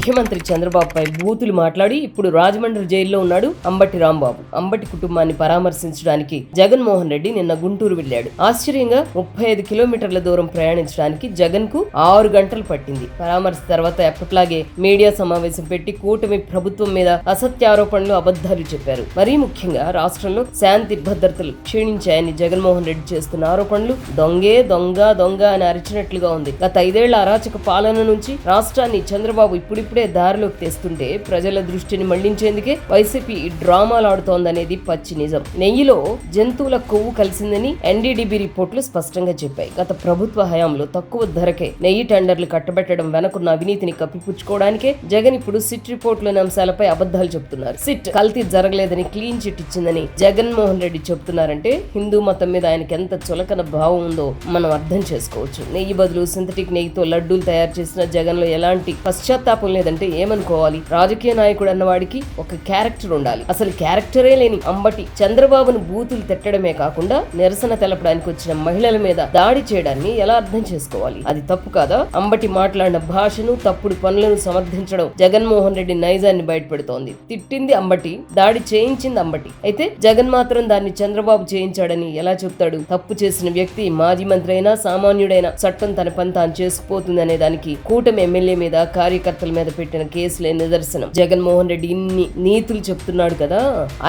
ముఖ్యమంత్రి చంద్రబాబుపై బూతులు మాట్లాడి ఇప్పుడు రాజమండ్రి జైల్లో ఉన్నాడు అంబటి రాంబాబు. అంబటి కుటుంబాన్ని పరామర్శించడానికి జగన్మోహన్ రెడ్డి నిన్న గుంటూరు వెళ్లాడు. ఆశ్చర్యంగా 35 కిలోమీటర్ల దూరం ప్రయాణించడానికి జగన్ కు 6 గంటలు పట్టింది. పరామర్శ తర్వాత ఎప్పట్లాగే మీడియా సమావేశం పెట్టి కూటమి ప్రభుత్వం మీద అసత్య ఆరోపణలు, అబద్ధాలు చెప్పారు. మరీ ముఖ్యంగా రాష్ట్రంలో శాంతి భద్రతలు క్షీణించాయని జగన్మోహన్ రెడ్డి చేస్తున్న ఆరోపణలు దొంగే దొంగ దొంగ అని అరిచినట్లుగా ఉంది. గత 5 ఏళ్ల అరాచక పాలన నుంచి రాష్ట్రాన్ని చంద్రబాబు ఇప్పుడిప్పుడే దారిలోకి తెస్తుంటే ప్రజల దృష్టిని మళ్లించేందుకే వైసీపీ డ్రామాలు ఆడుతోందనేది పచ్చి నిజం. నెయ్యిలో జంతువుల కొవ్వు కలిసిందని ఎన్డీడీబీ రిపోర్టులు స్పష్టంగా చెప్పాయి. గత ప్రభుత్వ హయాంలో తక్కువ ధరకే నెయ్యి టెండర్లు కట్టబెట్టడం వెనకున్న అవినీతిని కప్పిపుచ్చుకోవడానికే జగన్ ఇప్పుడు సిట్ రిపోర్టులోని అంశాలపై అబద్ధాలు చెబుతున్నారు. సిట్ కల్తీ జరగలేదని క్లీన్ చిట్ ఇచ్చిందని జగన్మోహన్ రెడ్డి చెబుతున్నారంటే హిందూ మతం మీద ఆయనకి ఎంత చులకన భావం ఉందో మనం అర్థం చేసుకోవచ్చు. నెయ్యి బదులు సింథటిక్ నెయ్యితో లడ్డూలు తయారు చేసిన జగన్ లో ఎలాంటి పశ్చాత్తాపం లేదంటే ఏమనుకోవాలి? రాజకీయ నాయకుడు అన్నవాడికి ఒక క్యారెక్టర్ ఉండాలి. అసలు క్యారెక్టరే లేని అంబటి చంద్రబాబును బూతులు తిట్టడమే కాకుండా నిరసన తెలపడానికి వచ్చిన మహిళల మీద దాడి చేయడాన్ని ఎలా అర్థం చేసుకోవాలి? అది తప్పు కాదా? అంబటి మాట్లాడిన భాషను, తప్పుడు పనులను సమర్థించడం జగన్మోహన్ రెడ్డి నైజాన్ని బయటపెడుతోంది. తిట్టింది అంబటి, దాడి చేయించింది అంబటి. అయితే జగన్ మాత్రం దాన్ని చంద్రబాబు చేయించాడని ఎలా చెప్తాడు? తప్పు చేసిన వ్యక్తి మాజీ మంత్రి అయినా సామాన్యుడైనా చట్టం తన పని తాను చేసుకుపోతుందనే దానికి కూటమి ఎమ్మెల్యే మీద, కార్యకర్తల మీద పెట్టిన కేసులే నిదర్శనం. జగన్మోహన్ రెడ్డి ఇన్ని నీతులు చెప్తున్నాడు కదా.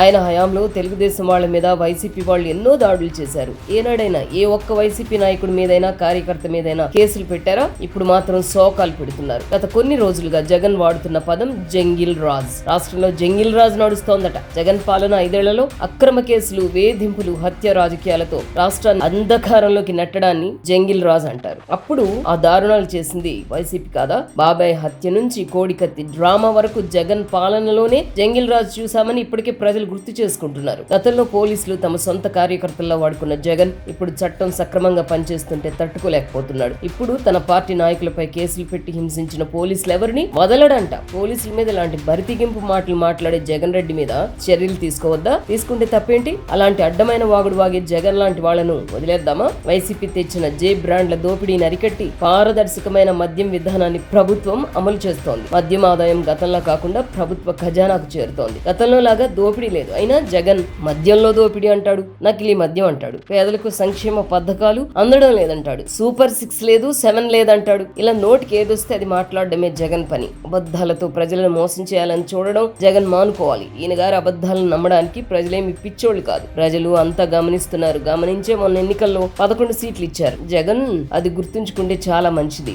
ఆయన హయాంలో తెలుగుదేశం వాళ్ళ మీద వైసీపీ వాళ్ళు ఎన్నో దాడులు చేశారు. ఏనాడైనా ఏ ఒక్క వైసీపీ నాయకుడి మీదైనా, కార్యకర్త మీదైనా కేసులు పెట్టారా? ఇప్పుడు మాత్రం సోకాలు పెడుతున్నారు. గత కొన్ని రోజులుగా జగన్ వాడుతున్న పదం జంగిల్ రాజ్. రాష్ట్రంలో జంగిల్ రాజ్ నడుస్తోందట. జగన్ పాలన 5 ఏళ్లలో అక్రమ కేసులు, వేధింపులు, హత్య రాజకీయాలతో రాష్ట్రాన్ని అంధకారంలోకి నెట్టడాన్ని జంగిల్ రాజ్ అంటారు. అప్పుడు ఆ దారుణాలు చేసింది వైసీపీ కాదా? బాబాయ్ హత్య నుంచి కోడికత్తి డ్రామా వరకు జగన్ పాలనలోనే జంగిల్ రాజ్ చూసామని ఇప్పటికే ప్రజలు గుర్తు చేసుకుంటున్నారు. గతంలో పోలీసులు తమ సొంత కార్యకర్తల్లో వాడుకున్న జగన్ ఇప్పుడు చట్టం సక్రమంగా పనిచేస్తుంటే తట్టుకోలేకపోతున్నాడు. ఇప్పుడు తన పార్టీ నాయకులపై కేసులు పెట్టి హింసించిన పోలీసులు ఎవరిని వదలడంట. పోలీసుల మీద ఇలాంటి బరితిగింపు మాటలు మాట్లాడే జగన్ రెడ్డి మీద చర్యలు తీసుకోవద్దా? తీసుకుంటే తప్పేంటి? అలాంటి అడ్డమైన వాగుడు వాగే జగన్ లాంటి వాళ్లను వదిలేద్దామా? వైసీపీ తెచ్చిన జే బ్రాండ్ల దోపిడీని అరికట్టి పారదర్శకమైన మద్యం విధానాన్ని ప్రభుత్వం అమలు చేస్తోంది. మద్యం ఆదాయం గతంలో కాకుండా ప్రభుత్వ ఖజానాకు చేరుతోంది. గతంలో లాగా దోపిడీ లేదు. అయినా జగన్ మద్యంలో దోపిడీ అంటాడు, నకిలీ మద్యం అంటాడు, పేదలకు సంక్షేమ పథకాలు అందడం లేదంటాడు, సూపర్ 6 లేదు, 7 లేదంటాడు. ఇలా నోటికి ఏదొస్తే అది మాట్లాడడమే జగన్ పని. అబద్ధాలతో ప్రజలను మోసం చేయాలని చూడడం జగన్ మానుకోవాలి. ఈయన గారి అబద్ధాలను నమ్మడానికి ప్రజలేమి పిచ్చోళ్ళు కాదు. ప్రజలు అంతా గమనిస్తున్నారు. గమనించే మొన్న ఎన్నికల్లో 11 సీట్లు ఇచ్చారు. జగన్ అది గుర్తుంచుకుంటే చాలా మంచిది.